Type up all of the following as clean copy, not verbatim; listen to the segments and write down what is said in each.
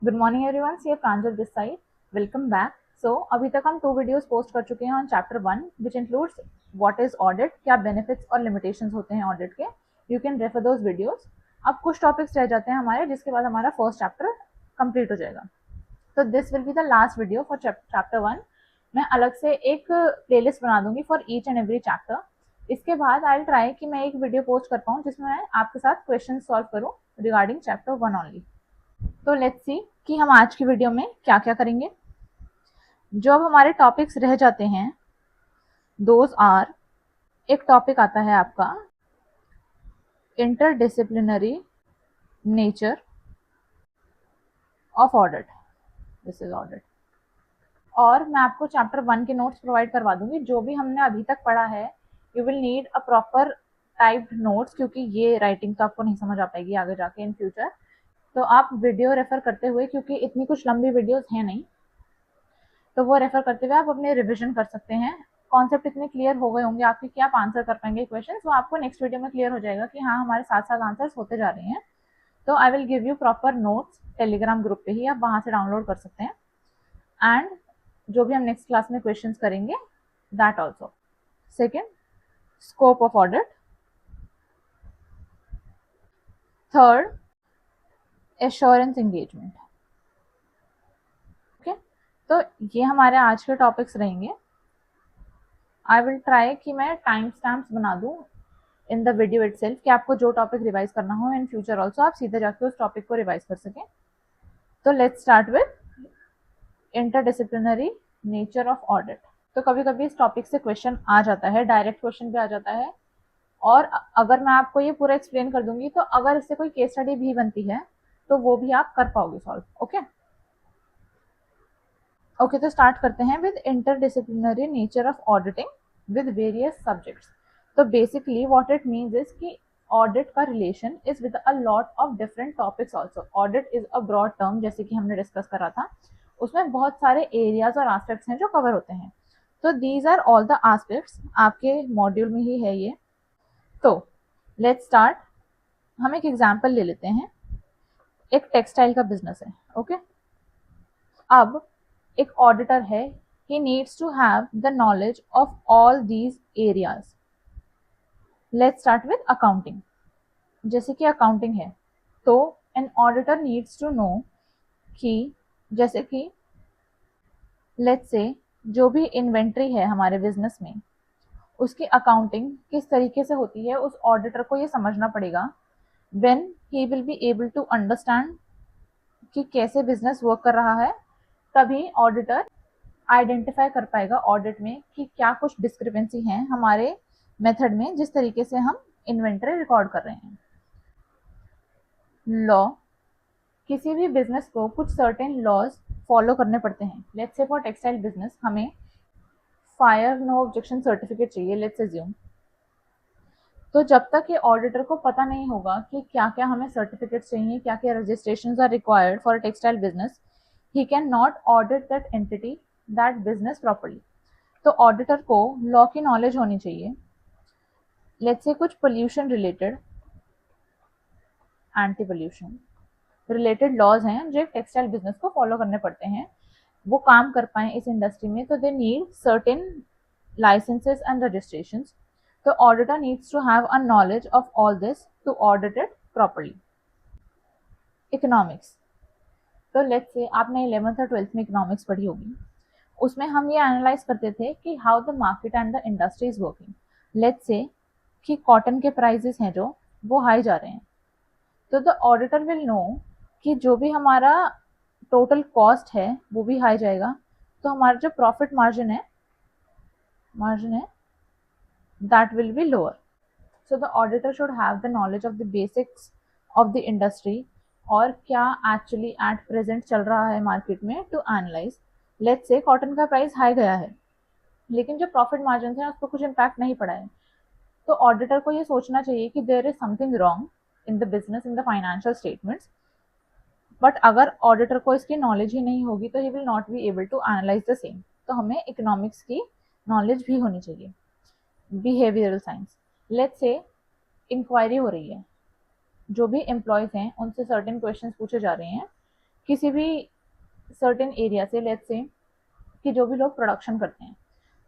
Good morning everyone, see Pranjal this side. Welcome back. So अभी तक हम 2 वीडियोस पोस्ट कर चुके हैं on chapter 1 which includes what is audit, क्या बेनिफिट्स और लिमिटेशंस होते हैं ऑडिट के। You can refer those videos. अब कुछ टॉपिक्स रह जाते हैं हमारे, जिसके बाद हमारा फर्स्ट चैप्टर कंप्लीट हो जाएगा। तो this will be the last video for chapter 1। मैं अलग से एक प्लेलिस्ट बना दूंगी for each and every chapter. इसके बाद आई विल ट्राई कि मैं एक वीडियो पोस्ट कर पाऊँ जिसमें मैं आपके साथ क्वेश्चन सॉल्व करूँ रिगार्डिंग चैप्टर 1 ओनली। तो लेट्स सी कि हम आज की वीडियो में क्या क्या करेंगे। जो अब हमारे टॉपिक्स रह जाते हैं दोज आर, एक टॉपिक आता है आपका interdisciplinary nature of audit. This is audit. और मैं आपको चैप्टर 1 के नोट्स प्रोवाइड करवा दूंगी। जो भी हमने अभी तक पढ़ा है you will need a proper typed notes, क्योंकि ये राइटिंग तो आपको नहीं समझ आ पाएगी आगे जाके इन फ्यूचर। तो आप वीडियो रेफर करते हुए, क्योंकि इतनी कुछ लंबी वीडियोस हैं नहीं, तो वो रेफर करते हुए आप अपने रिविजन कर सकते हैं। कॉन्सेप्ट इतने क्लियर हो गए होंगे आपके कि आप आंसर कर पाएंगे क्वेश्चन। वो आपको नेक्स्ट वीडियो में क्लियर हो जाएगा कि हाँ हमारे साथ साथ आंसर्स होते जा रहे हैं। तो I will give you proper notes Telegram group पे ही, आप वहां से डाउनलोड कर सकते हैं। एंड जो भी हम नेक्स्ट क्लास में क्वेश्चंस करेंगे that also. Second, scope of audit. Third, assurance engagement. Okay, तो ये हमारे आज के टॉपिक्स रहेंगे। आई विल ट्राई कि मैं टाइम स्टैम्प्स बना दूं इन द वीडियो इटसेल्फ कि आपको जो टॉपिक रिवाइज करना हो इन फ्यूचर ऑल्सो आप सीधे जाके उस टॉपिक को रिवाइज कर सकें। तो let's start with interdisciplinary nature of audit. तो कभी कभी इस टॉपिक से क्वेश्चन आ जाता है, डायरेक्ट क्वेश्चन भी आ जाता है। और अगर मैं आपको ये पूरा एक्सप्लेन कर दूंगी तो अगर इससे कोई केस स्टडी भी बनती है तो वो भी आप कर पाओगे सॉल्व। ओके, तो स्टार्ट करते हैं with interdisciplinary nature of auditing with various subjects. तो basically what it means is कि ऑडिट का relation is with a lot of different topics also. Audit is a broad term, जैसे कि हमने discuss करा था। उसमें बहुत सारे एरियाज और एस्पेक्ट्स हैं जो कवर होते हैं। तो these are all the aspects, आपके मॉड्यूल में ही है ये। तो लेट्स स्टार्ट। हम एक एग्जाम्पल ले लेते हैं। एक टेक्सटाइल का बिजनेस है। ओके, अब एक ऑडिटर है, he needs to have the knowledge of all these areas. Let's start with accounting. जैसे कि अकाउंटिंग है तो an auditor needs to know कि जैसे कि लेट्स से जो भी इन्वेंट्री है हमारे बिजनेस में उसकी अकाउंटिंग किस तरीके से होती है, उस ऑडिटर को ये समझना पड़ेगा। when he will be able to understand कि कैसे बिजनेस वर्क कर रहा है, तभी ऑडिटर आइडेंटिफाई कर पाएगा ऑडिट में कि क्या कुछ डिस्क्रिपेंसी है हमारे मेथड में, जिस तरीके से हम इन्वेंटरी रिकॉर्ड कर रहे हैं। लॉ, किसी भी बिजनेस को कुछ सर्टेन लॉज फॉलो करने पड़ते हैं। Let's say for textile business हमें फायर नो ऑब्जेक्शन सर्टिफिकेट चाहिए, लेट्स अज्यूम। तो जब तक ये ऑडिटर को पता नहीं होगा कि क्या क्या हमें सर्टिफिकेट चाहिए, क्या क्या registration are required for textile business, he can not audit that entity that business properly. तो ऑडिटर को लॉ की नॉलेज होनी चाहिए। लेट्स से कुछ pollution related, anti pollution related laws हैं जो एक टेक्सटाइल बिजनेस को फॉलो करने पड़ते हैं, वो काम कर पाए इस इंडस्ट्री में। तो they need certain licences and registrations. तो auditor needs to have a knowledge of all this to audit it properly. Economics, तो लेट्स से आपने 11th और 12th में इकोनॉमिक्स पढ़ी होगी। उसमें हम ये एनालाइज करते थे कि how the market and the industry is working. Let's say कि कॉटन के प्राइसेस हैं जो वो हाई जा रहे हैं, तो द ऑडिटर विल नो कि जो भी हमारा टोटल कॉस्ट है वो भी हाई जाएगा, तो हमारा जो प्रॉफिट मार्जिन है that will be lower. So the auditor should have the knowledge of the basics of the industry और क्या एक्चुअली एट प्रेजेंट चल रहा है मार्केट में, to analyze. Let's say cotton का प्राइस हाई गया है लेकिन जो प्रॉफिट मार्जिन है उस पर कुछ इम्पैक्ट नहीं पड़ा है, तो ऑडिटर को ये सोचना चाहिए कि there is something wrong in the business, in the financial statements. But अगर ऑडिटर को इसकी नॉलेज ही नहीं होगी तो he will not be able to analyze the same. तो हमें इकोनॉमिक्स की नॉलेज भी होनी चाहिए। Behavioural science, let's say inquiry हो रही है, जो भी एम्प्लॉयज हैं उनसे सर्टेन क्वेश्चंस पूछे जा रहे हैं किसी भी सर्टेन एरिया से, लेट्स से कि जो भी लोग प्रोडक्शन करते हैं,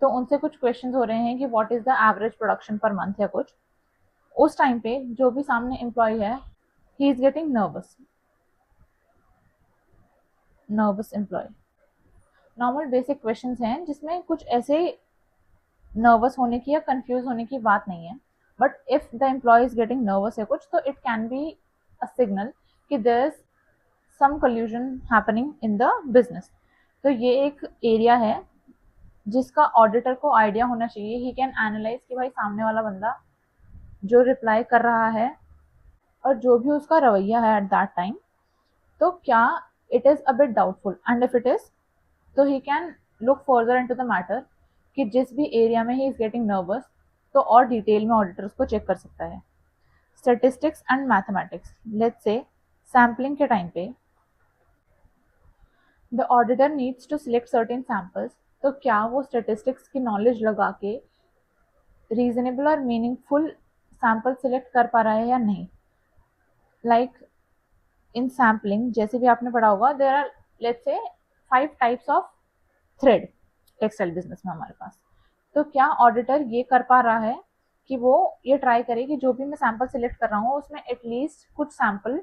तो उनसे कुछ क्वेश्चंस हो रहे हैं कि what is the average production per month या कुछ, उस टाइम पे जो भी सामने एम्प्लॉय है, he is getting nervous employee. Normal basic questions हैं जिसमें कुछ ऐसे नर्वस होने की या कंफ्यूज होने की बात नहीं है, but if the employ is getting nervous या कुछ, तो it can be a signal कि there is some collusion happening in the business. तो ये एक एरिया है जिसका ऑडिटर को आइडिया होना चाहिए। ही कैन एनालाइज कि भाई सामने वाला बंदा जो रिप्लाई कर रहा है और जो भी उसका रवैया है एट दैट टाइम, तो क्या it is a bit doubtful, and if it is, तो he can look further into the matter कि जिस भी एरिया में ही इज गेटिंग नर्वस, तो और डिटेल में ऑडिटर उसको चेक कर सकता है। Statistics and mathematics, let's say sampling के टाइम पे the auditor needs to select certain samples, तो क्या वो स्टेटिस्टिक्स की नॉलेज लगा के रीजनेबल और मीनिंगफुल सैम्पल सिलेक्ट कर पा रहा है या नहीं। लाइक इन सैम्पलिंग, जैसे भी आपने पढ़ा होगा, there are let's say 5 types of thread textile business में हमारे पास। तो क्या ऑडिटर ये कर पा रहा है कि वो ये ट्राई करे कि जो भी मैं सैम्पल सिलेक्ट कर रहा हूँ उसमें एटलीस्ट कुछ sample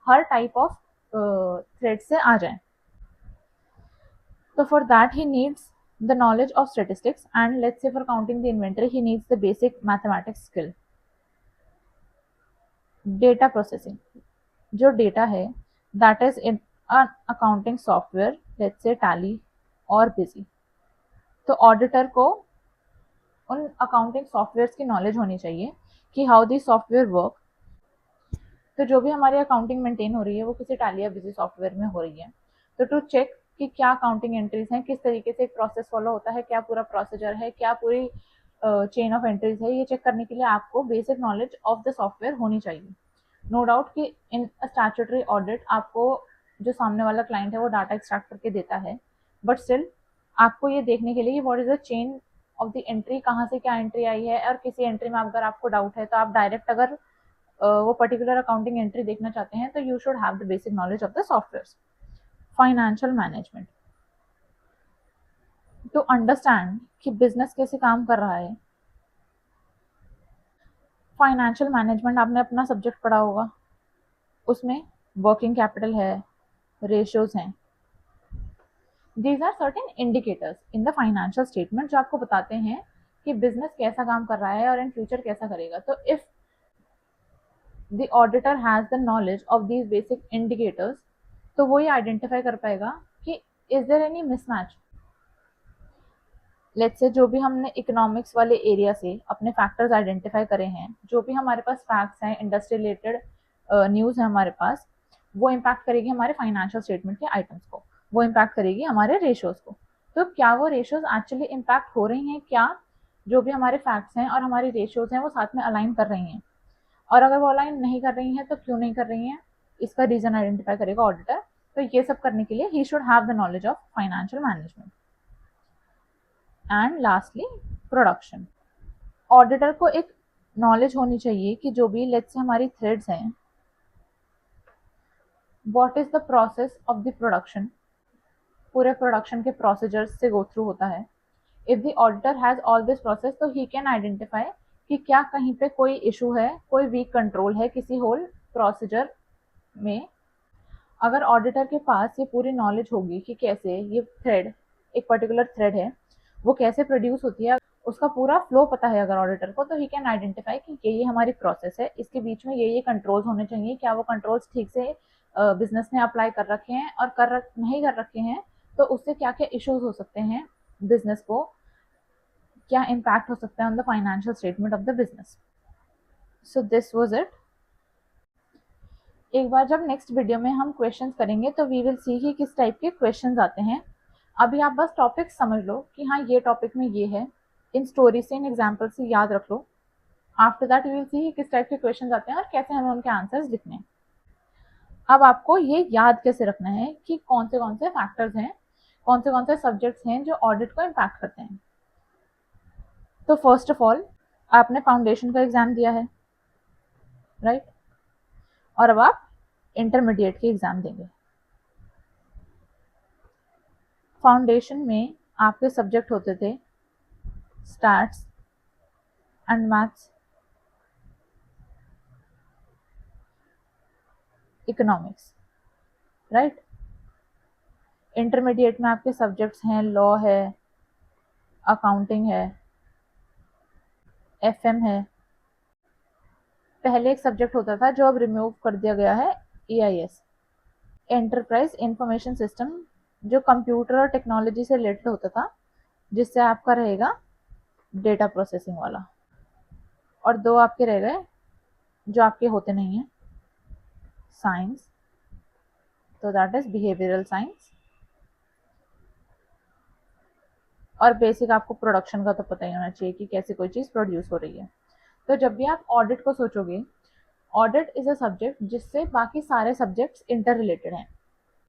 her type of thread से आ जाए। So for that he needs the knowledge of statistics, and let's say for counting the inventory he needs the basic mathematics skill. Data processing, जो data है that is in an accounting software, let's say tally or busy, तो auditor को उन accounting software की knowledge होनी चाहिए कि how the software work. तो जो भी हमारी अकाउंटिंग मेंटेन हो रही है वो किसी टैली या बिजी सॉफ्टवेयर में हो रही है, तो टू चेक कि क्या अकाउंटिंग एंट्रीज हैं, किस तरीके से एक प्रोसेस फॉलो होता है, क्या पूरा प्रोसीजर है, क्या पूरी चेन ऑफ एंट्रीज है, ये चेक करने के लिए आपको basic knowledge of the software होनी चाहिए। नो डाउट कि इन स्टैट्यूटरी ऑडिट आपको जो सामने वाला क्लाइंट है वो डाटा एक्सट्रैक्ट करके देता है, बट स्टिल आपको ये देखने के लिए कि what is the chain of the entry, कहाँ से क्या एंट्री आई है, और किसी एंट्री में अगर आपको डाउट है तो आप डायरेक्ट अगर वो पर्टिकुलर अकाउंटिंग एंट्री देखना चाहते हैं तो you should have the basic knowledge of the software. Financial management, to understand कि बिजनेस कैसे काम कर रहा है। फाइनेंशियल मैनेजमेंट आपने अपना सब्जेक्ट पढ़ा होगा, उसमें वर्किंग कैपिटल है, रेशियोज हैं। These are certain indicators in the financial statement जो आपको बताते हैं कि बिजनेस कैसा काम कर रहा है और इन फ्यूचर कैसा करेगा। तो if the auditor has the knowledge of these basic indicators, तो वो ये आइडेंटिफाई कर पाएगा कि is there any mismatch. Let's say जो भी हमने इकोनॉमिक्स वाले एरिया से अपने फैक्टर्स आइडेंटिफाई करे हैं, जो भी हमारे पास फैक्ट्स हैं, इंडस्ट्री रिलेटेड न्यूज़ है हमारे पास, वो इम्पैक्ट करेगी हमारे फाइनेंशियल स्टेटमेंट के आइटम्स को, वो इम्पैक्ट करेगी हमारे रेशियोज को। तो क्या वो रेशियोज एक्चुअली इम्पैक्ट हो रही हैं, क्या जो भी हमारे फैक्ट्स हैं और हमारी रेशियोज हैं वो साथ में अलाइन कर रही हैं, और अगर वो अलाइन नहीं कर रही हैं तो क्यों नहीं कर रही हैं, इसका रीजन आइडेंटिफाई करेगा ऑडिटर। तो ये सब करने के लिए he should have the knowledge of financial management. And lastly production, auditor को एक नॉलेज होनी चाहिए कि जो भी लेट्स से हमारी थ्रेड्स हैं, what is the process of the production, पूरे प्रोडक्शन के प्रोसीजर्स से गो थ्रू होता है। If the auditor has all this process, तो ही कैन आइडेंटिफाई कि क्या कहीं पे कोई इशू है, कोई वीक कंट्रोल है किसी होल प्रोसीजर में। अगर ऑडिटर के पास ये पूरी नॉलेज होगी कि कैसे ये थ्रेड, एक पर्टिकुलर थ्रेड है, वो कैसे प्रोड्यूस होती है, उसका पूरा फ्लो पता है अगर ऑडिटर को, तो ही कैन आइडेंटिफाई कि ये हमारी प्रोसेस है, इसके बीच में ये कंट्रोल्स होने चाहिए, क्या वो कंट्रोल्स ठीक से बिजनेस ने अप्लाई कर रखे हैं, और नहीं कर रखे हैं तो उससे क्या क्या इश्यूज हो सकते हैं, बिजनेस को क्या इम्पैक्ट हो सकता है on the financial statement of the business. So this was it. एक बार जब नेक्स्ट वीडियो में हम क्वेश्चंस करेंगे तो वी विल सी कि किस टाइप के क्वेश्चंस आते हैं। अभी आप बस टॉपिक समझ लो कि हाँ ये टॉपिक में ये है, इन स्टोरी से, इन एग्जाम्पल से याद रख लो। After that you will see किस टाइप के क्वेश्चंस आते हैं और कैसे हमें उनके आंसर्स लिखने हैं। अब आपको ये याद कैसे रखना है कि कौन से फैक्टर्स हैं, कौन से सब्जेक्ट्स हैं जो ऑडिट को इम्पैक्ट करते हैं। तो फर्स्ट ऑफ ऑल आपने फाउंडेशन का एग्जाम दिया है, राइट, और अब आप इंटरमीडिएट के एग्जाम देंगे। फाउंडेशन में आपके सब्जेक्ट होते थे stats and maths, economics, right. Intermediate में आपके सब्जेक्ट्स हैं लॉ है, अकाउंटिंग है, एफएम है। पहले एक सब्जेक्ट होता था जो अब रिमूव कर दिया गया है, ईआईएस, एंटरप्राइज इंफॉर्मेशन सिस्टम, जो कंप्यूटर और टेक्नोलॉजी से रिलेटेड होता था, जिससे आपका रहेगा डेटा प्रोसेसिंग वाला। और दो आपके रह गए जो आपके होते नहीं हैं, साइंस, तो दैट इज बिहेवियरल साइंस, और बेसिक आपको प्रोडक्शन का तो पता ही होना चाहिए कि कैसे कोई चीज़ प्रोड्यूस हो रही है। तो जब भी आप ऑडिट को सोचोगे, ऑडिट इज अ सब्जेक्ट जिससे बाकी सारे सब्जेक्ट्स इंटर रिलेटेड हैं।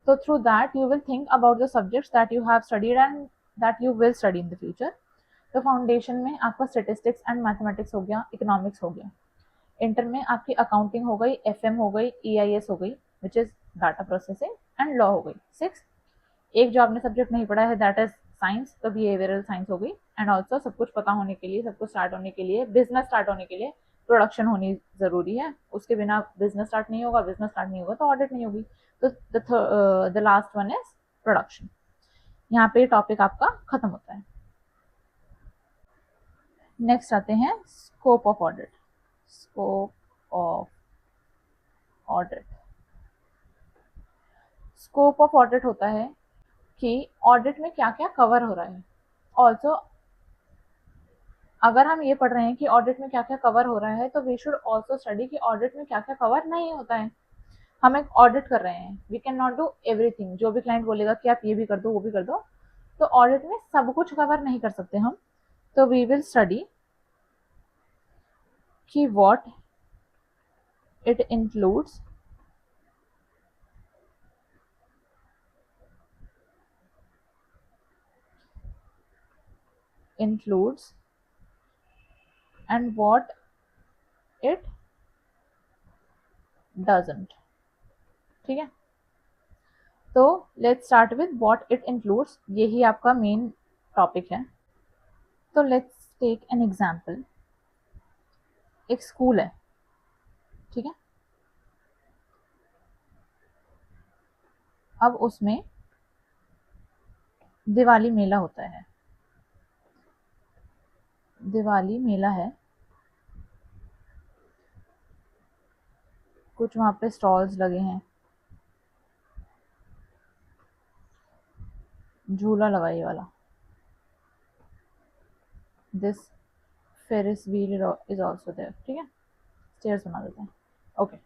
तो through that you will think about the subjects that you have studied and that you will study in the future. तो फाउंडेशन में आपका स्टेटिस्टिक्स एंड मैथमेटिक्स हो गया, इकोनॉमिक्स हो गया। इंटर में आपकी अकाउंटिंग हो गई, एफएम हो गई, ईआईएस हो गई which is data processing, and law हो गई। 6, एक जो आपने सब्जेक्ट नहीं पढ़ा है दैट इज साइंस, तो बिहेवियरल साइंस हो गई। एंड ऑल्सो सब कुछ पता होने के लिए, सब कुछ स्टार्ट होने के लिए, बिजनेस स्टार्ट होने के लिए प्रोडक्शन होनी जरूरी है। उसके बिना बिजनेस स्टार्ट नहीं होगा, बिजनेस स्टार्ट नहीं होगा तो ऑडिट नहीं होगी। तो the last one is production. यहाँ पे टॉपिक आपका खत्म होता है। नेक्स्ट आते हैं scope of audit. Scope of audit, scope of audit होता है कि ऑडिट में क्या क्या कवर हो रहा है। ऑल्सो अगर हम ये पढ़ रहे हैं कि ऑडिट में क्या क्या कवर हो रहा है, तो वी शुड ऑल्सो स्टडी कि ऑडिट में क्या क्या कवर नहीं होता है। हम एक ऑडिट कर रहे हैं, we can not do everything. जो भी क्लाइंट बोलेगा कि आप ये भी कर दो वो भी कर दो, तो ऑडिट में सब कुछ कवर नहीं कर सकते हम। तो वी विल स्टडी कि what it includes, and what it doesn't. ठीक है, तो let's start with what it includes, यही आपका मेन टॉपिक है। तो लेट्स टेक एन एग्जांपल। एक स्कूल है, ठीक है। अब उसमें दिवाली मेला होता है, दिवाली मेला है। कुछ वहां पे स्टॉल्स लगे हैं, झूला लगा ये वाला, this Ferris wheel is also there. ठीक है, स्टेयर्स बना देते हैं। ओके,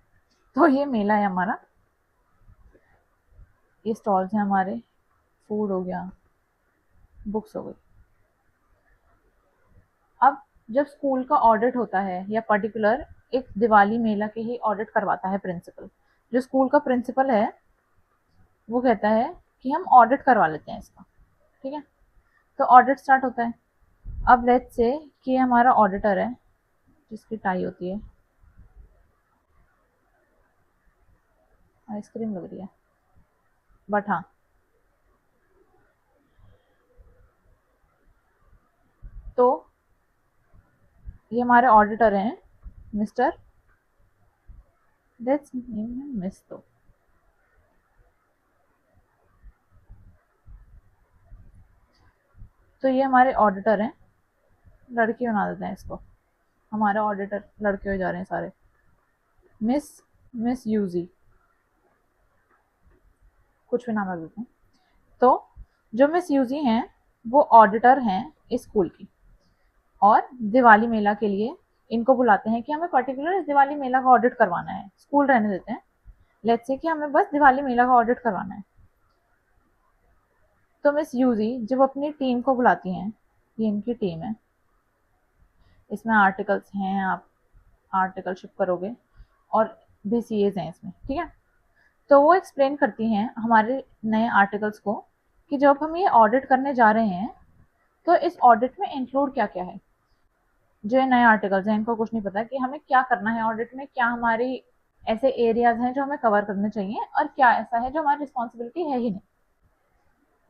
तो ये मेला है हमारा, ये स्टॉल्स हैं हमारे, फूड हो गया, बुक्स हो गई। अब जब स्कूल का ऑडिट होता है, या पर्टिकुलर एक दिवाली मेला के ही ऑडिट करवाता है प्रिंसिपल, जो स्कूल का प्रिंसिपल है वो कहता है कि हम ऑडिट करवा लेते हैं इसका। ठीक है, तो ऑडिट स्टार्ट होता है। अब लेट्स से कि हमारा ऑडिटर है जिसकी टाई होती है, आइसक्रीम लग रही है बट हाँ, तो ये हमारे ऑडिटर हैं mister, let's name him miss. तो ये हमारे ऑडिटर हैं, लड़की बना देते हैं इसको, हमारे ऑडिटर लड़के हो जा रहे हैं सारे। मिस, मिस यूजी, कुछ भी नाम रख देते हैं। तो जो मिस यूजी हैं वो ऑडिटर हैं इस स्कूल की, और दिवाली मेला के लिए इनको बुलाते हैं कि हमें पर्टिकुलर इस दिवाली मेला का ऑडिट करवाना है। स्कूल रहने देते हैं, लेट्स से कि हमें बस दिवाली मेला का ऑडिट करवाना है। तो मिस यूजी जब अपनी टीम को बुलाती हैं, ये इनकी टीम है, इसमें आर्टिकल्स हैं, आप आर्टिकलशिप करोगे, और भी सीएज हैं इसमें। ठीक है, तो वो एक्सप्लेन करती हैं हमारे नए आर्टिकल्स को कि जब हम ये ऑडिट करने जा रहे हैं तो इस ऑडिट में इंक्लूड क्या क्या है। जो ये नए आर्टिकल्स हैं इनको कुछ नहीं पता कि हमें क्या करना है ऑडिट में, क्या हमारी ऐसे एरियाज हैं जो हमें कवर करने चाहिए, और क्या ऐसा है जो हमारी रिस्पॉन्सिबिलिटी है ही नहीं।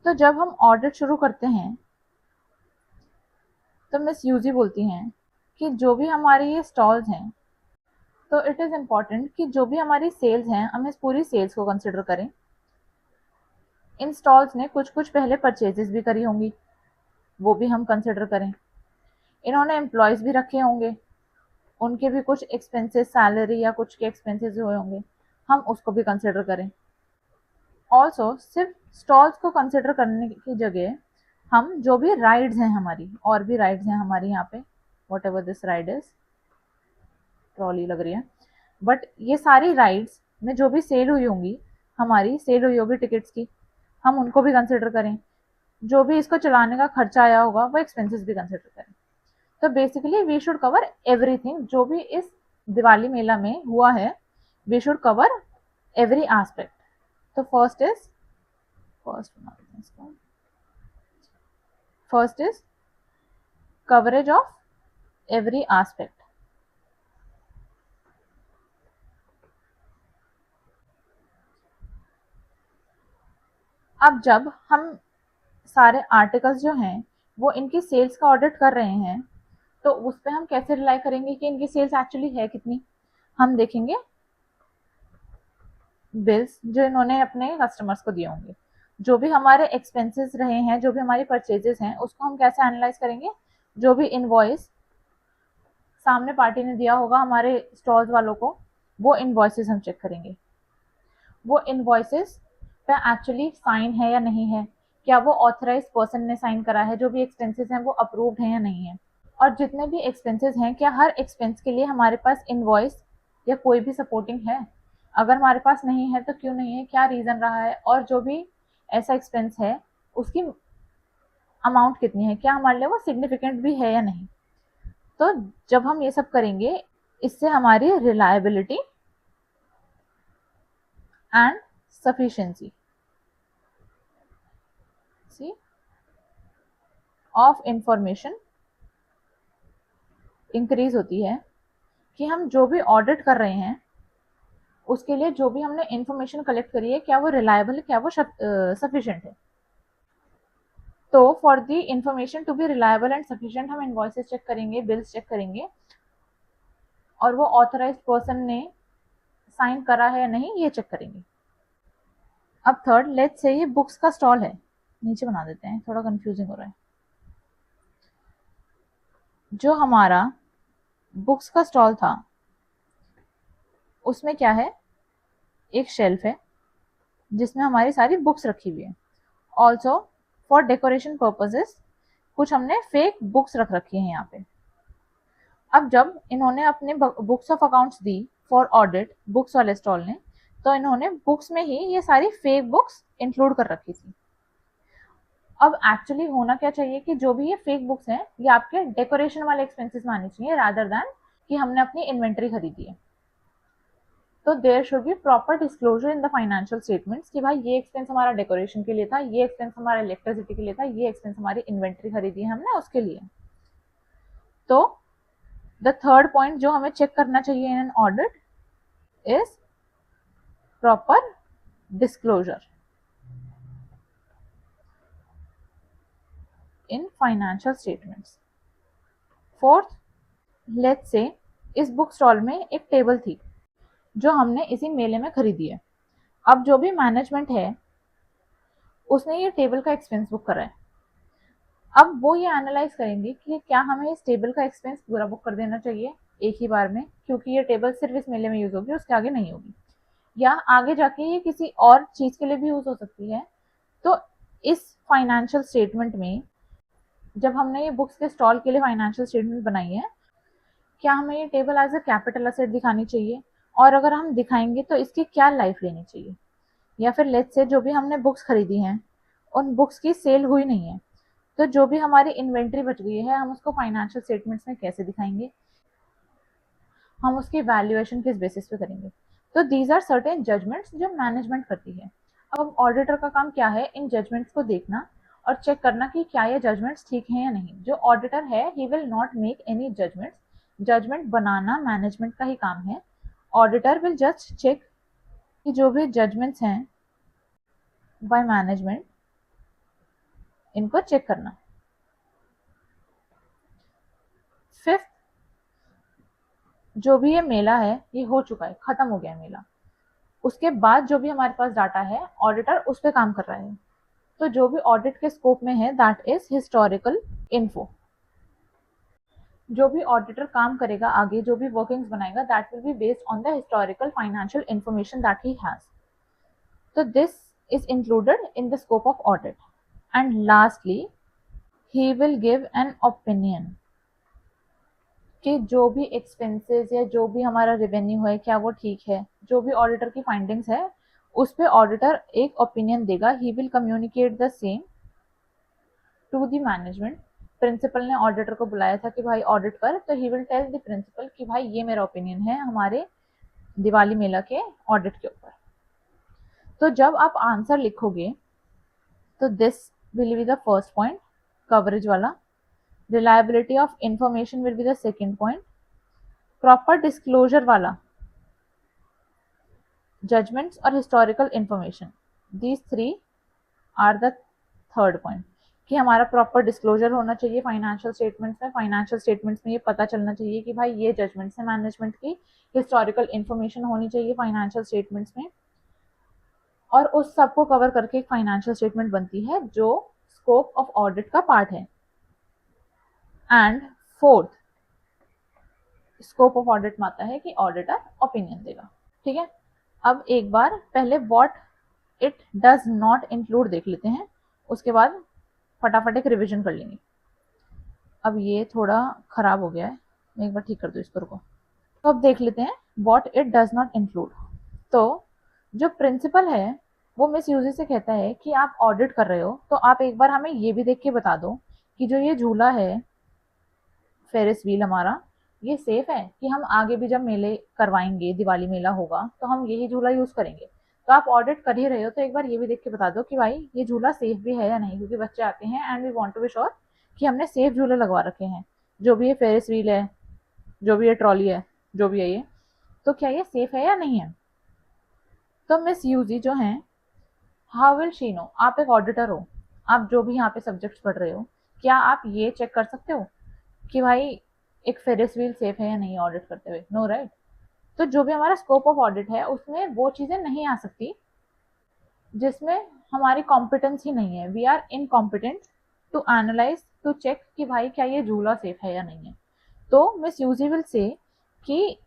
तो जब हम ऑडिट शुरू करते हैं तो मिस यूजी बोलती हैं कि जो भी हमारे ये स्टॉल्स हैं, तो इट इज़ इम्पॉर्टेंट कि जो भी हमारी सेल्स हैं हम इस पूरी सेल्स को कंसिडर करें। इन स्टॉल्स ने कुछ कुछ पहले परचेजेस भी करी होंगी, वो भी हम कंसिडर करें। इन्होंने एम्प्लॉयज़ भी रखे होंगे, उनके भी कुछ एक्सपेंसेस, सैलरी या कुछ के एक्सपेंसेस हुए होंगे, हम उसको भी कंसिडर करें। ऑल्सो सिर्फ स्टॉल्स को कंसिडर करने की जगह हम जो भी राइड्स हैं हमारी, और भी राइड्स हैं हमारी यहाँ पे, what ever this ride is, trolley लग रही है, बट ये सारी राइड्स में जो भी सेल हुई होंगी, हमारी सेल हुई होगी टिकट्स की, हम उनको भी कंसिडर करें। जो भी इसको चलाने का खर्चा आया होगा वो एक्सपेंसेस भी कंसिडर करें। तो basically we should cover everything जो भी इस दिवाली मेला में हुआ है, we should cover every aspect. तो first is coverage of every aspect. अब जब हम सारे आर्टिकल्स जो हैं वो इनकी सेल्स का ऑडिट कर रहे हैं, तो उस पर हम कैसे रिलाई करेंगे कि इनकी सेल्स एक्चुअली है कितनी? हम देखेंगे बिल्स जो इन्होंने अपने कस्टमर्स को दिए होंगे, जो भी हमारे एक्सपेंसेस रहे हैं, जो भी हमारी परचेजेस हैं, उसको हम कैसे एनालाइज करेंगे? जो भी इनवॉइस सामने पार्टी ने दिया होगा हमारे स्टॉल्स वालों को, वो इनवॉइसेस हम चेक करेंगे। वो इनवॉइसेस पे एक्चुअली साइन है या नहीं है, क्या वो ऑथराइज पर्सन ने साइन करा है, जो भी एक्सपेंसेस हैं वो अप्रूव्ड हैं या नहीं है, और जितने भी एक्सपेंसेस हैं क्या हर एक्सपेंस के लिए हमारे पास इनवॉइस या कोई भी सपोर्टिंग है? अगर हमारे पास नहीं है तो क्यों नहीं है, क्या रीज़न रहा है, और जो भी ऐसा एक्सपेंस है उसकी अमाउंट कितनी है, क्या हमारे लिए वो सिग्निफिकेंट भी है या नहीं। तो जब हम ये सब करेंगे, इससे हमारी reliability and sufficiency of information increase होती है, कि हम जो भी ऑडिट कर रहे हैं उसके लिए जो भी हमने इंफॉर्मेशन कलेक्ट करी है, क्या वो रिलायबल है, क्या वो सफिशिएंट है। तो for the information to be reliable and sufficient हम इनवॉइसेस चेक करेंगे, बिल्स चेक करेंगे, और वो ऑथराइज्ड पर्सन ने साइन करा है या नहीं ये चेक करेंगे। अब थर्ड, लेट्स से ये बुक्स का स्टॉल है, नीचे बना देते हैं, थोड़ा कंफ्यूजिंग हो रहा है। जो हमारा बुक्स का स्टॉल था उसमें क्या है, एक शेल्फ है जिसमें हमारी सारी बुक्स रखी हुई है। ऑल्सो फॉर डेकोरेशन पर्पजेस कुछ हमने फेक बुक्स रख रखी है यहाँ पे। अब जब इन्होंने अपने books of accounts the for audit, books वाले स्टॉल ने, तो इन्होंने बुक्स में ही ये सारी फेक बुक्स इंक्लूड कर रखी थी। अब एक्चुअली होना क्या चाहिए कि जो भी ये फेक बुक्स हैं ये आपके डेकोरेशन वाले एक्सपेंसेस में आनी चाहिए, रादर दैन कि हमने अपनी इन्वेंट्री खरीदी है। तो there should be proper disclosure in the financial statements कि भाई ये एक्सपेंस हमारा डेकोरेशन के लिए था, ये एक्सपेंस हमारा इलेक्ट्रिसिटी के लिए था, ये एक्सपेंस हमारी इन्वेंट्री खरीदी है हमने उसके लिए। तो द थर्ड पॉइंट जो हमें चेक करना चाहिए in an audit is proper disclosure in financial statements. Fourth, let's say इस बुक स्टॉल में एक टेबल थी जो हमने इसी मेले में खरीदी है। अब जो भी मैनेजमेंट है उसने ये टेबल का एक्सपेंस बुक करा है। अब वो ये एनालाइज करेंगे कि क्या हमें इस टेबल का एक्सपेंस पूरा बुक कर देना चाहिए एक ही बार में, क्योंकि ये टेबल सिर्फ इस मेले में यूज होगी, उसके आगे नहीं होगी, या आगे जाके ये किसी और चीज के लिए भी यूज हो सकती है। तो इस फाइनेंशियल स्टेटमेंट में जब हमने ये बुक्स के स्टॉल के लिए फाइनेंशियल स्टेटमेंट बनाई है, क्या हमें ये table as a capital asset दिखानी चाहिए, और अगर हम दिखाएंगे तो इसकी क्या लाइफ लेनी चाहिए। या फिर लेट्स से जो भी हमने बुक्स खरीदी हैं उन बुक्स की सेल हुई नहीं है, तो जो भी हमारी इन्वेंट्री बच गई है हम उसको फाइनेंशियल स्टेटमेंट्स में कैसे दिखाएंगे, हम उसकी वैल्यूएशन किस बेसिस पे करेंगे। तो दीज आर सर्टेन जजमेंट्स जो मैनेजमेंट करती है। अब ऑडिटर का काम क्या है, इन जजमेंट्स को देखना और चेक करना कि क्या ये जजमेंट्स ठीक हैं या नहीं। जो ऑडिटर है he will not make any judgments, judgment बनाना मैनेजमेंट का ही काम है। ऑडिटर विल जस्ट चेक कि जो भी जजमेंट्स हैं बाय मैनेजमेंट इनको चेक करना। फिफ्थ, जो भी ये मेला है ये हो चुका है, खत्म हो गया है मेला, उसके बाद जो भी हमारे पास डाटा है ऑडिटर उस पर काम कर रहा है, तो जो भी ऑडिट के स्कोप में है दैट इज हिस्टोरिकल इन्फो। जो भी ऑडिटर काम करेगा आगे, जो भी वर्किंग्स बनाएगा that will be based on the historical financial information that he has. तो this is included in the scope of audit. And lastly, he will give an opinion कि जो भी एक्सपेंसेस या जो भी हमारा रेवेन्यू है क्या वो ठीक है, जो भी ऑडिटर की फाइंडिंग्स है उस पे ऑडिटर एक ओपिनियन देगा। He will communicate the same to the management. Principal ने ऑडिटर को बुलाया था कि भाई ऑडिट कर, तो he will tell the principal कि भाई ये मेरा ओपिनियन है हमारे दिवाली मेला के ऑडिट के ऊपर। तो जब आप आंसर लिखोगे तो this will be the first point, coverage वाला। Reliability of information will be the second point. Proper disclosure वाला, जजमेंट्स और historical information, these three are the third point, कि हमारा प्रॉपर डिस्क्लोजर होना चाहिए फाइनेंशियल स्टेटमेंट्स में। फाइनेंशियल स्टेटमेंट्स में ये पता चलना चाहिए कि भाई ये जजमेंट्स है मैनेजमेंट की। हिस्टोरिकल इंफॉर्मेशन होनी चाहिए फाइनेंशियल स्टेटमेंट्स में, और उस सब को कवर करके एक फाइनेंशियल स्टेटमेंट बनती है जो स्कोप ऑफ ऑडिट का पार्ट है। And fourth, scope of audit में आता है कि ऑडिटर ओपिनियन देगा। ठीक है, अब एक बार पहले what it does not include देख लेते हैं, उसके बाद फटाफट एक रिविजन कर लेंगे। अब ये थोड़ा खराब हो गया है, मैं एक बार ठीक कर दूँ इसको, रुको। तो अब देख लेते हैं what it does not include. तो जो प्रिंसिपल है वो मिस यूजी से कहता है कि आप ऑडिट कर रहे हो तो आप एक बार हमें ये भी देख के बता दो कि जो ये झूला है फेरिस व्हील हमारा, ये सेफ है कि हम आगे भी जब मेले करवाएंगे, दिवाली मेला होगा तो हम यही झूला यूज करेंगे। तो आप ऑडिट कर ही रहे हो तो एक बार ये भी देख के बता दो कि भाई ये झूला सेफ भी है या नहीं, क्योंकि बच्चे आते हैं and we want to be sure कि हमने सेफ झूले लगवा रखे हैं। जो भी ये फेरिस व्हील है, जो भी ये ट्रॉली है, जो भी है ये, तो क्या ये सेफ है या नहीं है। तो मिस यूजी जो है, हाउ विल शी नो, आप एक ऑडिटर हो, आप जो भी यहाँ पे सब्जेक्ट्स पढ़ रहे हो, क्या आप ये चेक कर सकते हो कि भाई एक फेरिस व्हील सेफ है या नहीं ऑडिट करते हुए? No right. तो जो भी हमारा स्कोप ऑफ ऑडिट है उसमें वो चीजें नहीं आ सकती जिसमें हमारी कॉम्पिटेंस ही नहीं है। We are incompetent to analyse, to check कि भाई क्या ये झूला सेफ है या नहीं है। तो मिस यूजी विल से कि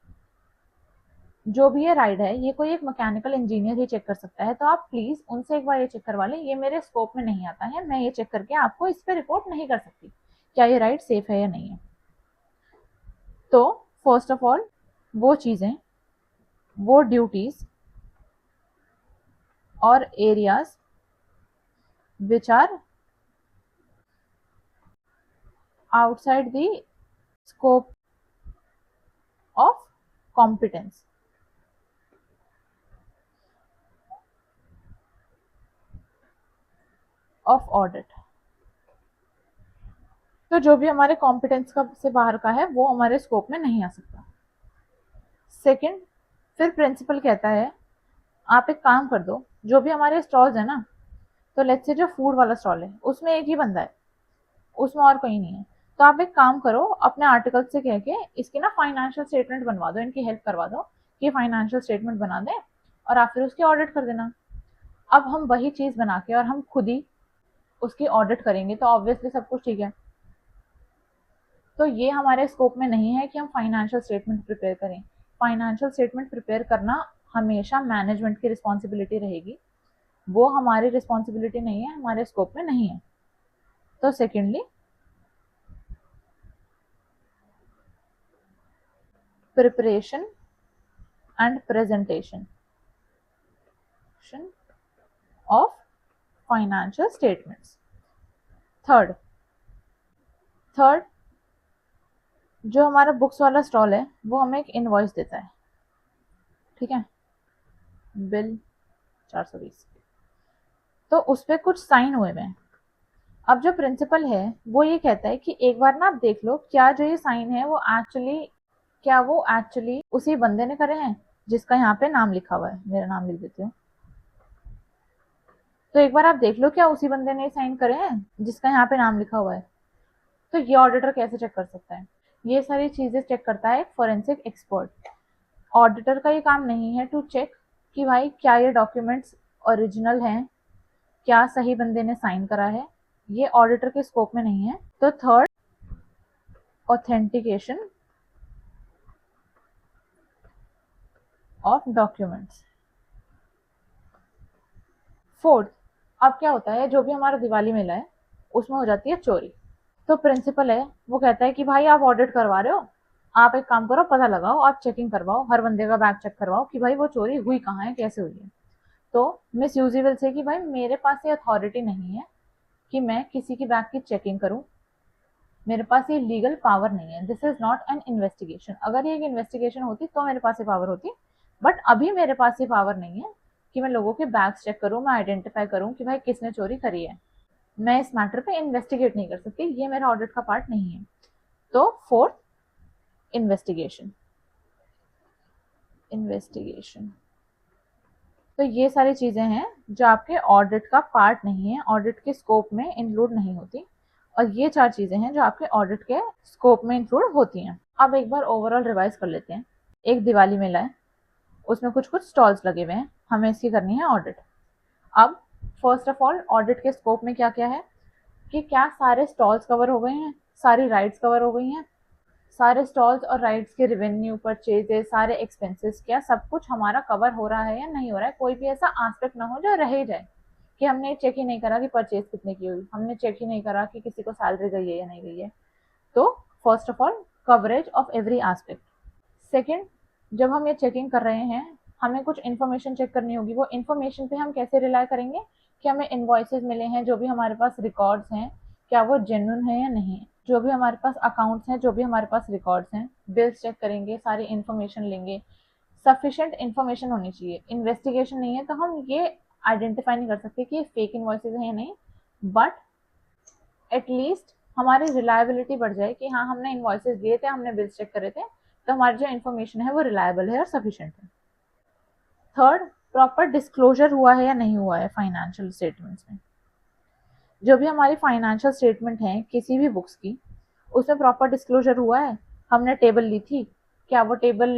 जो भी ये राइड है ये कोई एक मैकेनिकल इंजीनियर ही चेक कर सकता है, तो आप प्लीज उनसे एक बार ये चेक करवा लें, ये मेरे स्कोप में नहीं आता है, मैं ये चेक करके आपको इस पर रिपोर्ट नहीं कर सकती क्या ये राइड सेफ है या नहीं है। तो फर्स्ट ऑफ ऑल वो चीजें, वो ड्यूटीज और areas which are outside the scope of competence. Of audit, तो जो भी हमारे कॉम्पिटेंस का से बाहर का है वो हमारे स्कोप में नहीं आ सकता। सेकंड, फिर प्रिंसिपल कहता है आप एक काम कर दो, जो भी हमारे स्टॉल्स है ना, तो लेट्स से जो फूड वाला स्टॉल है उसमें एक ही बंदा है, उसमें और कोई नहीं है, तो आप एक काम करो अपने आर्टिकल से कह के इसकी ना फाइनेंशियल स्टेटमेंट बनवा दो, इनकी हेल्प करवा दो कि फाइनेंशियल स्टेटमेंट बना दें और आप फिर उसकी ऑडिट कर देना। अब हम वही चीज बना के और हम खुद ही उसकी ऑडिट करेंगे तो ऑब्वियसली सब कुछ ठीक है। तो ये हमारे स्कोप में नहीं है कि हम फाइनेंशियल स्टेटमेंट प्रिपेयर करें। फाइनेंशियल स्टेटमेंट प्रिपेयर करना हमेशा मैनेजमेंट की रिस्पॉन्सिबिलिटी रहेगी, वो हमारी रिस्पॉन्सिबिलिटी नहीं है, हमारे स्कोप में नहीं है। तो secondly, preparation and presentation of financial statements. Third, जो हमारा बुक्स वाला स्टॉल है वो हमें एक इनवॉइस देता है, ठीक है, बिल 420, तो उस पर कुछ साइन हुए हैं। अब जो प्रिंसिपल है वो ये कहता है कि एक बार ना आप देख लो क्या जो ये साइन है वो एक्चुअली उसी बंदे ने करे हैं जिसका यहाँ पे नाम लिखा हुआ है। मेरा नाम लिख देती हूँ। तो एक बार आप देख लो क्या उसी बंदे ने साइन करे हैं जिसका यहाँ पे नाम लिखा हुआ है। तो ये ऑडिटर कैसे चेक कर सकता है? ये सारी चीजें चेक करता है एक फोरेंसिक एक्सपर्ट। ऑडिटर का ये काम नहीं है टू चेक कि भाई क्या ये डॉक्यूमेंट्स ओरिजिनल हैं, क्या सही बंदे ने साइन करा है, ये ऑडिटर के स्कोप में नहीं है। तो third, authentication of documents. Fourth, अब क्या होता है, जो भी हमारा दिवाली मेला है उसमें हो जाती है चोरी। तो प्रिंसिपल है वो कहता है कि भाई आप ऑडिट करवा रहे हो, आप एक काम करो, पता लगाओ, आप चेकिंग करवाओ, हर बंदे का बैग चेक करवाओ कि भाई वो चोरी हुई कहाँ है, कैसे हुई है। तो मिस यूजी विल से कि भाई मेरे पास ये अथॉरिटी नहीं है कि मैं किसी की बैग की चेकिंग करूं, मेरे पास ये लीगल पावर नहीं है, this is not an investigation. अगर ये एक इन्वेस्टिगेशन होती तो मेरे पास ये पावर होती, बट अभी मेरे पास ये पावर नहीं है कि मैं लोगों के बैग्स चेक करूं, मैं आइडेंटिफाई करूं कि भाई किसने चोरी करी है, मैं इस मैटर पे इन्वेस्टिगेट नहीं कर सकती, ये मेरा ऑडिट का पार्ट नहीं है। तो फोर्थ, इन्वेस्टिगेशन। इन्वेस्टिगेशन, तो ये सारी चीजें हैं जो आपके ऑडिट का पार्ट नहीं है, ऑडिट के स्कोप में इंक्लूड नहीं होती, और ये 4 चीजें हैं जो आपके ऑडिट के स्कोप में इंक्लूड होती हैं। अब एक बार ओवरऑल रिवाइज कर लेते हैं। एक दिवाली मेला है, उसमें कुछ कुछ स्टॉल्स लगे हुए हैं, हमें इसकी करनी है ऑडिट। अब फर्स्ट ऑफ ऑल ऑडिट के स्कोप में क्या क्या है कि क्या सारे स्टॉल्स कवर हो गए हैं, सारी राइड्स कवर हो गई हैं, सारे स्टॉल्स और राइड्स के रेवेन्यू, परचेजेस, सारे एक्सपेंसेस, क्या सब कुछ हमारा कवर हो रहा है या नहीं हो रहा है। कोई भी ऐसा आस्पेक्ट ना हो जो रह ही जाए कि हमने चेक ही नहीं करा कि परचेज कितने की हुई, हमने चेक ही नहीं करा कि किसी को सैलरी गई है या नहीं गई है। तो first of all coverage of every aspect. Second, जब हम ये चेकिंग कर रहे हैं हमें कुछ इन्फॉर्मेशन चेक करनी होगी, वो इन्फॉर्मेशन पे हम कैसे रिलाई करेंगे कि हमें इनवॉइसेस मिले हैं, जो भी हमारे पास रिकॉर्ड्स हैं क्या वो जेन्युइन है या नहीं, जो भी हमारे पास अकाउंट्स हैं, जो भी हमारे पास रिकॉर्ड्स हैं, बिल्स चेक करेंगे, सारी इन्फॉर्मेशन लेंगे, सफिशिएंट इन्फॉर्मेशन होनी चाहिए। इन्वेस्टिगेशन नहीं है तो हम ये आइडेंटिफाई नहीं कर सकते कि फेक इनवॉइसेज हैं या नहीं, बट एटलीस्ट हमारी रिलायबिलिटी बढ़ जाए कि हाँ हमने इनवॉइसेज दिए थे, हमने बिल्स चेक करे थे, तो हमारी जो इन्फॉर्मेशन है वो रिलायबल है और सफिशिएंट है। थर्ड, प्रॉपर डिस्क्लोजर हुआ है या नहीं हुआ है फाइनेंशियल स्टेटमेंट्स में। जो भी हमारी फाइनेंशियल स्टेटमेंट है किसी भी बुक्स की, उसमें प्रॉपर डिस्क्लोजर हुआ है। हमने टेबल ली थी, क्या वो टेबल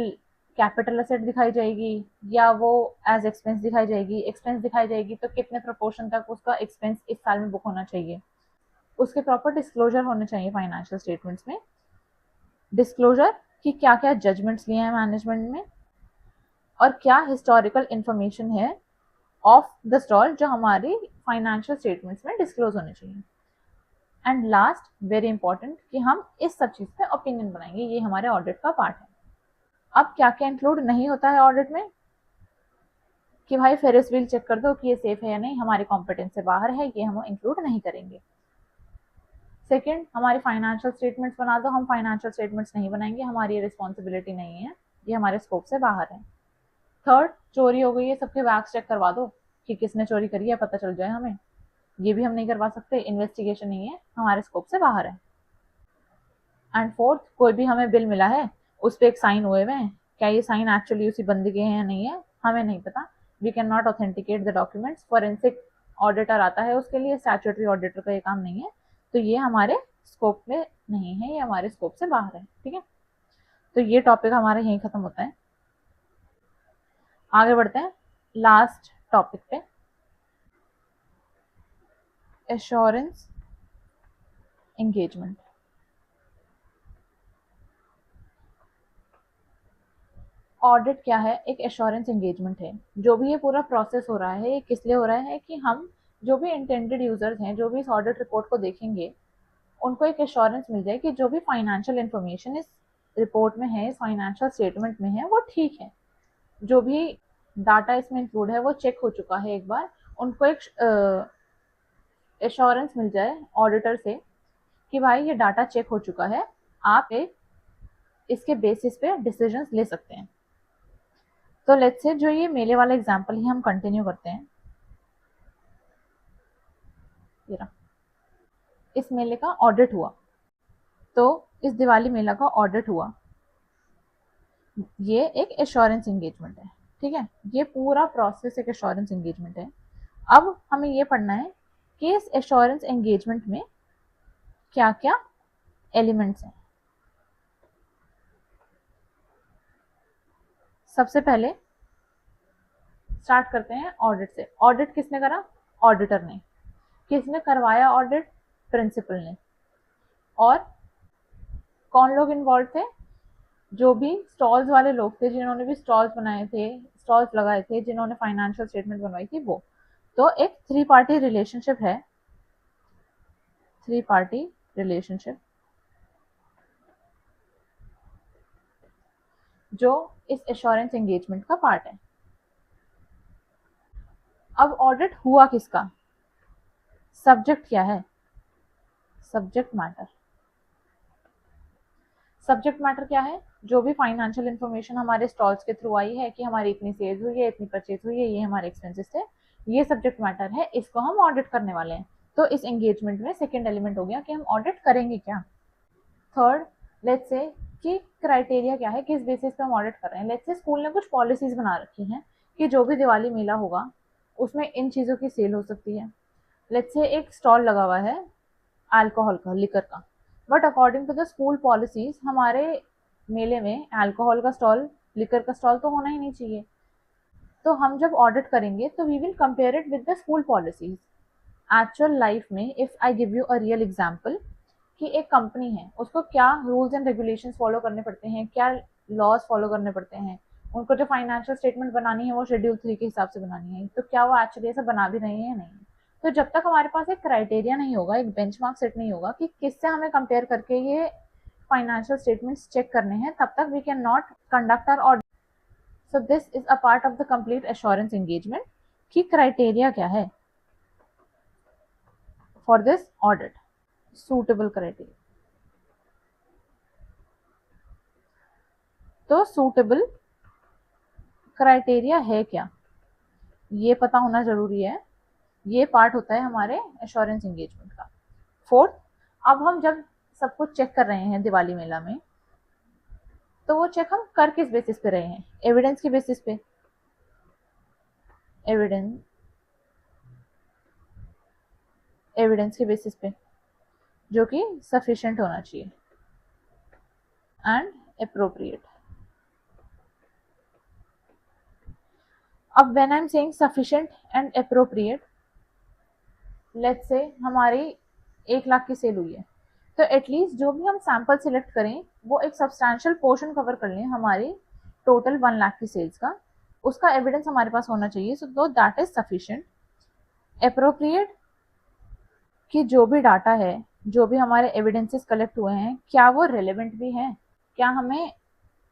कैपिटल असेट दिखाई जाएगी या वो एज एक्सपेंस दिखाई जाएगी, एक्सपेंस दिखाई जाएगी तो कितने प्रोपोर्शन तक उसका एक्सपेंस इस साल में बुक होना चाहिए, उसके प्रॉपर डिस्क्लोजर होने चाहिए फाइनेंशियल स्टेटमेंट्स में। डिस्क्लोजर कि क्या क्या जजमेंट्स लिए हैं मैनेजमेंट में, और क्या हिस्टोरिकल इंफॉर्मेशन है ऑफ द स्टॉल जो हमारी फाइनेंशियल स्टेटमेंट्स में डिस्क्लोज होने चाहिए। एंड लास्ट, वेरी इंपॉर्टेंट, कि हम इस सब चीज पे ओपिनियन बनाएंगे, ये हमारे ऑडिट का पार्ट है। अब क्या क्या इंक्लूड नहीं होता है ऑडिट में कि भाई फेरिस व्हील चेक कर दो कि ये सेफ है या नहीं, हमारे कॉम्पिटेंस से बाहर है, ये हम इंक्लूड नहीं करेंगे। सेकेंड, हमारी फाइनेंशियल स्टेटमेंट्स बना दो, हम फाइनेंशियल स्टेटमेंट्स नहीं बनाएंगे, हमारी ये रिस्पॉन्सिबिलिटी नहीं है, ये हमारे स्कोप से बाहर है। थर्ड, चोरी हो गई है, सबके बैग्स चेक करवा दो कि किसने चोरी करी है, पता चल जाए हमें, ये भी हम नहीं करवा सकते, इन्वेस्टिगेशन नहीं है, हमारे स्कोप से बाहर है। एंड फोर्थ, कोई भी हमें बिल मिला है उस पर एक साइन हुए हुए हैं, क्या ये साइन एक्चुअली उसी बंदे के हैं या नहीं है, हमें नहीं पता, we can not authenticate the documents. Forensic auditor आता है उसके लिए, स्टैट्यूटरी ऑडिटर का ये काम नहीं है, तो ये हमारे स्कोप में नहीं है, ये हमारे स्कोप से बाहर है। ठीक है, तो ये टॉपिक हमारा यहीं खत्म होता है। आगे बढ़ते हैं लास्ट टॉपिक पे, एश्योरेंस एंगेजमेंट। ऑडिट क्या है? एक एश्योरेंस एंगेजमेंट है। जो भी ये पूरा प्रोसेस हो रहा है ये किस लिए हो रहा है कि हम जो भी इंटेंडेड यूजर्स हैं, जो भी इस ऑडिट रिपोर्ट को देखेंगे, उनको एक एश्योरेंस मिल जाए कि जो भी फाइनेंशियल इंफॉर्मेशन इस रिपोर्ट में है, इस फाइनेंशियल स्टेटमेंट में है, वो ठीक है, जो भी डाटा इसमें इंक्लूड है वो चेक हो चुका है एक बार, उनको एक एश्योरेंस मिल जाए ऑडिटर से कि भाई ये डाटा चेक हो चुका है, आप इसके बेसिस पे डिसीजंस ले सकते हैं। तो लेट्स से जो ये मेले वाला एग्जांपल ही हम कंटिन्यू करते हैं। इस मेले का ऑडिट हुआ, तो इस दिवाली मेला का ऑडिट हुआ, ये एक एश्योरेंस एंगेजमेंट है। ठीक है, ये पूरा प्रोसेस एक एश्योरेंस एंगेजमेंट है। अब हमें ये पढ़ना है कि इस एश्योरेंस एंगेजमेंट में क्या क्या एलिमेंट्स हैं। सबसे पहले स्टार्ट करते हैं ऑडिट से। ऑडिट किसने करा? ऑडिटर ने। किसने करवाया ऑडिट? प्रिंसिपल ने। और कौन लोग इन्वॉल्व थे? जो भी स्टॉल्स वाले लोग थे, जिन्होंने भी स्टॉल्स बनाए थे, स्टॉल्स लगाए थे, जिन्होंने फाइनेंशियल स्टेटमेंट बनवाई थी, वो। तो एक थ्री पार्टी रिलेशनशिप है, थ्री पार्टी रिलेशनशिप, जो इस एश्योरेंस एंगेजमेंट का पार्ट है। अब ऑडिट हुआ किसका? सब्जेक्ट क्या है? Subject matter. सब्जेक्ट मैटर क्या है? जो भी फाइनेंशियल इन्फॉर्मेशन हमारे स्टॉल्स के थ्रू आई है कि हमारी इतनी सेल्स हुई है, इतनी परचेज हुई है, ये हमारे एक्सपेंसेस थे, ये सब्जेक्ट मैटर है, इसको हम ऑडिट करने वाले हैं। तो इस एंगेजमेंट में सेकेंड एलिमेंट हो गया कि हम ऑडिट करेंगे क्या। थर्ड, लेट्स से कि क्राइटेरिया क्या है, किस बेसिस पे हम ऑडिट कर रहे हैं। लेट्स से स्कूल ने कुछ पॉलिसीज बना रखी हैं कि जो भी दिवाली मेला होगा उसमें इन चीज़ों की सेल हो सकती है। लेट्स से एक स्टॉल लगा हुआ है अल्कोहल का, लिकर का, but according to the school policies हमारे मेले में अल्कोहल का स्टॉल, लिकर का स्टॉल तो होना ही नहीं चाहिए। तो हम जब ऑडिट करेंगे तो we will compare it with the school policies. Actual life में if I give you a real example कि एक कंपनी है, उसको क्या रूल्स एंड रेगुलेशंस फॉलो करने पड़ते हैं, क्या लॉज फॉलो करने पड़ते हैं, उनको जो फाइनेंशियल स्टेटमेंट बनानी है वो शेड्यूल 3 के हिसाब से बनानी है, तो क्या वो एक्चुअली ऐसा बना भी रहे हैं या नहीं। तो जब तक हमारे पास एक क्राइटेरिया नहीं होगा, एक बेंचमार्क सेट नहीं होगा कि किससे हमें कंपेयर करके ये फाइनेंशियल स्टेटमेंट्स चेक करने हैं, तब तक we can not conduct our audit. So this is a part of the complete assurance engagement कि क्राइटेरिया क्या है for this audit, suitable criteria. तो सूटेबल क्राइटेरिया है क्या, ये पता होना जरूरी है। ये पार्ट होता है हमारे एश्योरेंस एंगेजमेंट का। फोर्थ, अब हम जब सब कुछ चेक कर रहे हैं दिवाली मेला में, तो वो चेक हम कर किस बेसिस पे रहे हैं? एविडेंस के बेसिस पे। एविडेंस, एविडेंस के बेसिस पे जो कि सफिशिएंट होना चाहिए एंड अप्रोप्रिएट। अब when I am saying sufficient and appropriate, let's say हमारी 1 लाख की सेल हुई है, तो एटलीस्ट जो भी हम सैंपल सिलेक्ट करें वो एक सब्सटैंशियल पोर्शन कवर कर लें हमारी टोटल 1 लाख की सेल्स का, उसका एविडेंस हमारे पास होना चाहिए। सो दो दैट इज सफिशिएंट। अप्रोप्रिएट कि जो भी डाटा है, जो भी हमारे एविडेंसेस कलेक्ट हुए हैं, क्या वो रेलेवेंट भी हैं, क्या हमें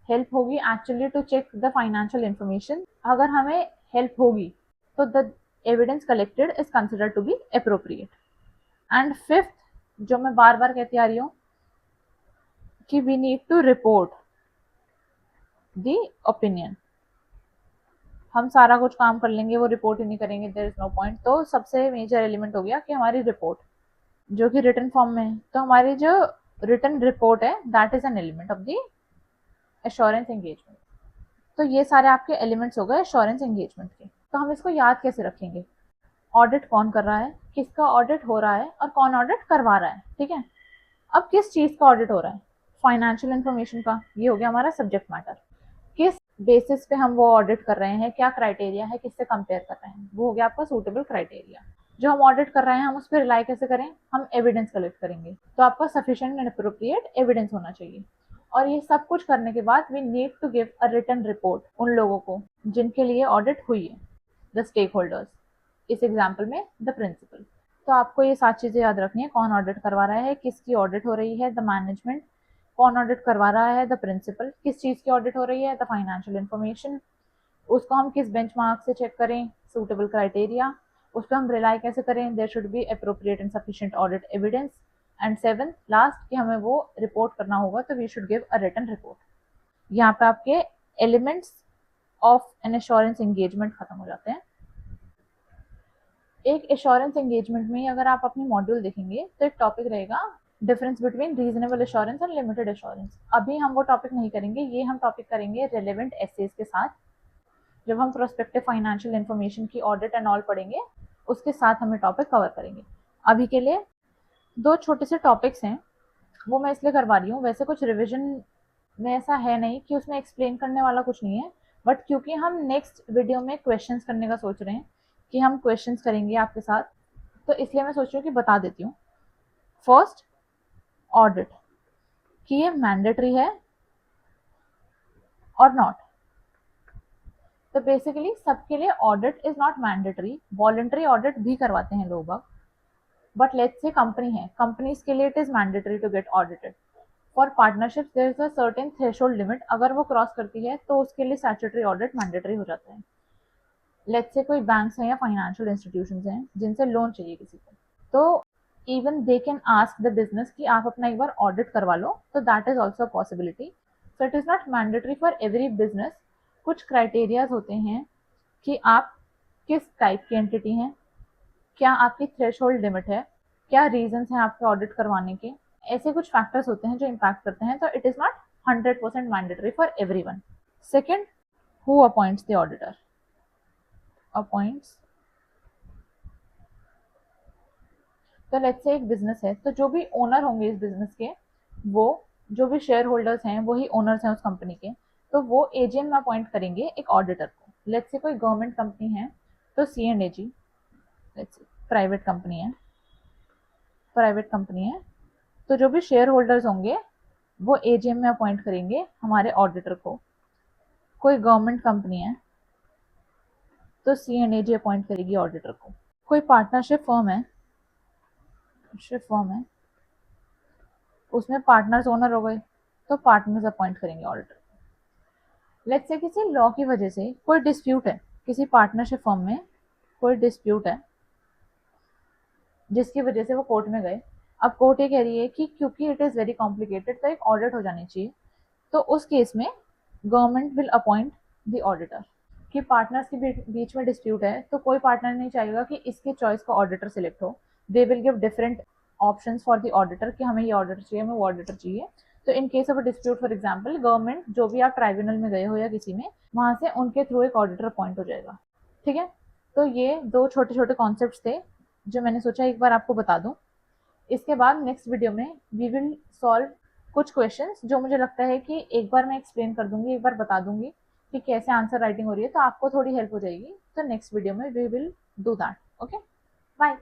हेल्प होगी actually to check the financial information. अगर हमें हेल्प होगी तो the evidence collected is considered to be appropriate. And fifth, जो मैं बार बार कहती आ रही हूँ कि we need to report the opinion. हम सारा कुछ काम कर लेंगे, वो रिपोर्ट ही नहीं करेंगे, देयर इज नो पॉइंट। तो सबसे मेजर एलिमेंट हो गया कि हमारी रिपोर्ट जो कि रिटन फॉर्म में है। तो हमारी जो रिटन रिपोर्ट है that is an element of the assurance engagement. तो ये सारे आपके एलिमेंट्स हो गए एश्योरेंस एंगेजमेंट के। तो हम इसको याद कैसे रखेंगे? ऑडिट कौन कर रहा है, किसका ऑडिट हो रहा है, और कौन ऑडिट करवा रहा है, ठीक है। अब किस चीज का ऑडिट हो रहा है? फाइनेंशियल इंफॉर्मेशन का, ये हो गया हमारा सब्जेक्ट मैटर। किस बेसिस पे हम वो ऑडिट कर रहे हैं, क्या क्राइटेरिया है, किससे कंपेयर कर रहे हैं, वो हो गया आपका सूटेबल क्राइटेरिया। जो हम ऑडिट कर रहे हैं हम उस पर रिलाई कैसे करें? हम एविडेंस कलेक्ट करेंगे, तो आपका सफिशिएंट एंड अप्रोप्रिएट एविडेंस होना चाहिए। और ये सब कुछ करने के बाद we need to give a written report उन लोगों को जिनके लिए ऑडिट हुई है, द स्टेक होल्डर्स, इस एग्जाम्पल में द प्रिंसिपल। तो आपको ये 7 चीजें याद रखनी है, कौन ऑडिट करवा रहा है, किसकी ऑडिट हो रही है, द मैनेजमेंट, कौन ऑडिट करवा रहा है, द प्रिंसिपल, किस चीज की ऑडिट हो रही है, द फाइनेंशियल इंफॉर्मेशन, उसको हम किस बेंचमार्क से चेक करें, सूटेबल क्राइटेरिया, उस पर हम रिलाई कैसे करें, there should be appropriate and sufficient audit evidence, and 7th last कि हमें वो रिपोर्ट करना होगा तो we should give a written report. यहाँ पे आपके elements of an assurance engagement खत्म हो जाते हैं। एक एश्योरेंस एंगेजमेंट में अगर आप अपनी मॉड्यूल देखेंगे तो एक टॉपिक रहेगा difference between reasonable assurance and limited assurance. अभी हम वो टॉपिक नहीं करेंगे, ये हम टॉपिक करेंगे रेलेवेंट एसेज के साथ। जब हम प्रोस्पेक्टिव फाइनेंशियल इंफॉर्मेशन की ऑडिट एंड ऑल पढ़ेंगे उसके साथ हम ये टॉपिक कवर करेंगे। अभी के लिए 2 छोटे से टॉपिक्स हैं, वो मैं इसलिए करवा रही हूँ। वैसे कुछ रिविजन में ऐसा है नहीं कि उसमें एक्सप्लेन करने वाला कुछ नहीं है, बट क्योंकि हम नेक्स्ट वीडियो में क्वेश्चंस करने का सोच रहे हैं कि हम क्वेश्चंस करेंगे आपके साथ, तो इसलिए मैं सोच रही हूँ कि बता देती हूँ। फर्स्ट, ऑडिट, कि ये मैंडेटरी है और नॉट। तो बेसिकली सबके लिए audit is not mandatory, voluntary audit भी करवाते हैं लोग अब, बट लेट्स से कंपनी है, कंपनीज के लिए it is mandatory to get audited. For partnership there is a certain threshold limit, अगर वो क्रॉस करती है तो उसके लिए स्टैट्यूटरी ऑडिट मैंडेटरी हो जाता है। लेट्स से कोई बैंक्स हैं या फाइनेंशियल इंस्टीट्यूशंस हैं जिनसे लोन चाहिए किसी को, तो even they can ask the business कि आप अपना एक बार ऑडिट करवा लो, तो that is also possibility. So it is not mandatory for every business. कुछ क्राइटेरियाज होते हैं कि आप किस टाइप की एंटिटी हैं, क्या आपकी थ्रेशोल्ड लिमिट है, क्या रीजंस हैं आपके ऑडिट करवाने के, ऐसे कुछ फैक्टर्स होते हैं जो इम्पैक्ट करते हैं। तो it is not 100% mandatory for everyone. Second, who appoints the auditor? Appoints, तो लेट्स से एक बिजनेस है, तो जो भी ओनर होंगे इस बिजनेस के, वो जो भी शेयर होल्डर्स हैं वही ओनर्स हैं उस कंपनी के, तो वो एजीएम में अपॉइंट करेंगे एक ऑडिटर को। लेट्स से कोई गवर्नमेंट कंपनी है तो सी&एजी, लेट्स से प्राइवेट कंपनी है, तो जो भी शेयर होल्डर्स होंगे वो एजीएम में अपॉइंट करेंगे हमारे ऑडिटर को। कोई गवर्नमेंट कंपनी है तो सी&एजी अपॉइंट करेगी ऑडिटर को। कोई पार्टनरशिप फर्म है, उसमें पार्टनर्स ओनर हो गए, तो पार्टनर्स अपॉइंट करेंगे ऑडिटर। लेट्स से किसी लॉ की वजह से कोई डिस्प्यूट है, किसी पार्टनरशिप फर्म में कोई डिस्प्यूट है जिसकी वजह से वो कोर्ट में गए। अब कोर्ट ये कह रही है कि क्योंकि इट इज़ वेरी कॉम्प्लिकेटेड तो एक ऑडिट हो जानी चाहिए, तो उस केस में government will appoint the auditor. कि पार्टनर्स के बीच में डिस्प्यूट है तो कोई पार्टनर नहीं चाहेगा कि इसके चॉइस का ऑडिटर सिलेक्ट हो, they will give different options for the auditor कि हमें ये ऑडिटर चाहिए, हमें वो ऑडिटर चाहिए। तो in case of a dispute, for example government, जो भी आप ट्राइब्यूनल में गए हो या किसी में, वहां से उनके थ्रू एक ऑडिटर अपॉइंट हो जाएगा। ठीक है, तो ये 2 छोटे छोटे कॉन्सेप्ट थे जो मैंने सोचा एक बार आपको बता दूं। इसके बाद नेक्स्ट वीडियो में वी विल सॉल्व कुछ क्वेश्चंस जो मुझे लगता है कि एक बार मैं एक्सप्लेन कर दूंगी, एक बार बता दूंगी कि कैसे आंसर राइटिंग हो रही है, तो आपको थोड़ी हेल्प हो जाएगी। तो नेक्स्ट वीडियो में we will do that. Okay, bye.